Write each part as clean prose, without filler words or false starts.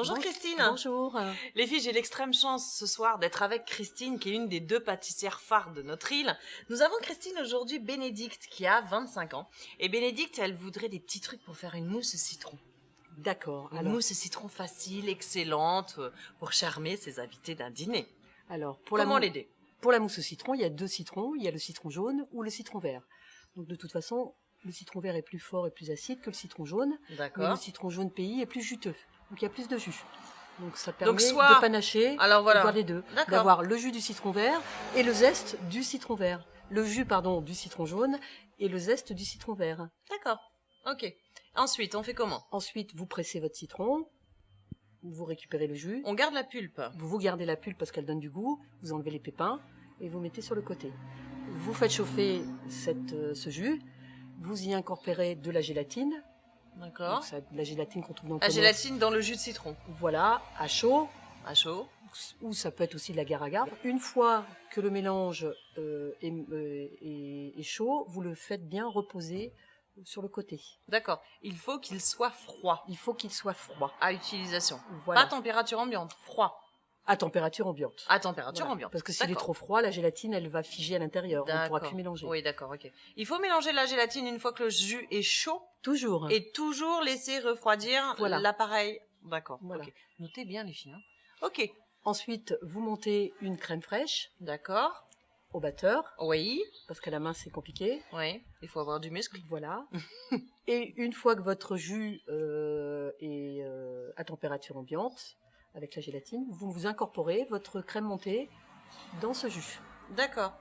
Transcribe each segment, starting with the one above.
Bonjour Christine. Bonjour. Les filles, j'ai l'extrême chance ce soir d'être avec Christine, qui est une des 2 pâtissières phares de notre île. Nous avons Christine aujourd'hui Bénédicte, qui a 25 ans. Et Bénédicte, elle voudrait des petits trucs pour faire une mousse au citron. D'accord. Une mousse au citron facile, excellente, pour charmer ses invités d'un dîner. Alors, Comment l'aider? Pour la mousse au citron, il y a 2 citrons. Il y a le citron jaune ou le citron vert. Donc, de toute façon, le citron vert est plus fort et plus acide que le citron jaune. D'accord. Mais le citron jaune pays est plus juteux. Donc, il y a plus de jus. Donc, ça permet soit- de panacher, Alors voilà. d'avoir les deux. D'accord. D'avoir le jus du citron vert et le zeste du citron vert. Le jus, du citron jaune et le zeste du citron vert. D'accord. Ok. Ensuite, on fait comment? Ensuite, vous pressez votre citron. Vous récupérez le jus. On garde la pulpe. Vous gardez la pulpe parce qu'elle donne du goût. Vous enlevez les pépins et vous mettez sur le côté. Vous faites chauffer ce jus. Vous y incorporez de la gélatine. D'accord. Donc, la gélatine qu'on trouve dans le La commerce. gélatine dans le jus de citron. Voilà, à chaud. À chaud. Ou ça peut être aussi de l'agar-agar. Une fois que le mélange est chaud, vous le faites bien reposer sur le côté. D'accord. Il faut qu'il soit froid Il faut qu'il soit froid. à utilisation. Voilà. Pas température ambiante, froid. À température ambiante. À température Voilà. ambiante. Parce que s'il est D'accord. trop froid, la gélatine, elle va figer à l'intérieur. On ne pourra D'accord. plus mélanger. Oui, d'accord, ok. Il faut mélanger la gélatine une fois que le jus est chaud Toujours. et toujours laisser refroidir Voilà. l'appareil. D'accord. Voilà. Ok. Notez bien les filles. Hein. Ok. Ensuite, vous montez une crème fraîche D'accord. au batteur, Oui. parce qu'à la main, c'est compliqué. Oui. Il faut avoir du muscle. Voilà. Et une fois que votre jus est à température ambiante, avec la gélatine, vous incorporez votre crème montée dans ce jus. D'accord.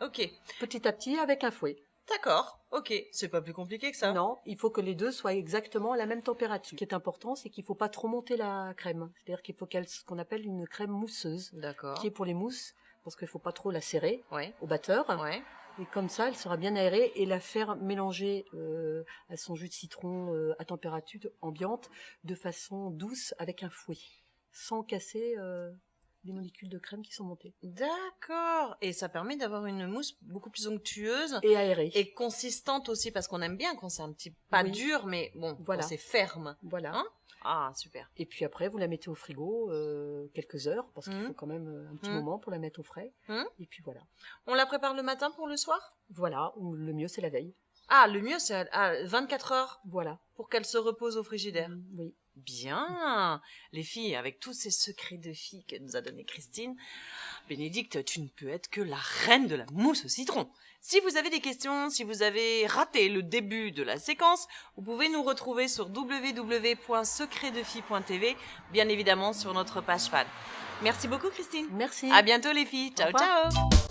Ok. Petit à petit, avec un fouet. D'accord. Ok. C'est pas plus compliqué que ça. Non, il faut que les deux soient exactement à la même température. Ce qui est important, c'est qu'il ne faut pas trop monter la crème. C'est-à-dire qu'il faut ce qu'on appelle une crème mousseuse, D'accord. qui est pour les mousses, parce qu'il ne faut pas trop la serrer Ouais. au batteur. Ouais. Et comme ça, elle sera bien aérée et la faire mélanger à son jus de citron à température ambiante de façon douce avec un fouet, sans casser les molécules de crème qui sont montées. D'accord. Et ça permet d'avoir une mousse beaucoup plus onctueuse Et aérée. et consistante aussi, parce qu'on aime bien quand c'est un petit pas Oui. dur, mais bon, Voilà. quand c'est ferme. Voilà. Hein Ah, super. Et puis après, vous la mettez au frigo quelques heures, parce qu'il faut quand même un petit moment pour la mettre au frais. Et puis voilà. On la prépare le matin pour le soir? Voilà, ou le mieux c'est la veille. Ah, le mieux, c'est à 24 heures Voilà. pour qu'elle se repose au frigidaire. Oui. Bien. Les filles, avec tous ces secrets de filles que nous a donné Christine, Bénédicte, tu ne peux être que la reine de la mousse au citron. Si vous avez des questions, si vous avez raté le début de la séquence, vous pouvez nous retrouver sur www.secretdefilles.tv, bien évidemment sur notre page fan. Merci beaucoup Christine. Merci. À bientôt les filles. Ciao, Au revoir. ciao.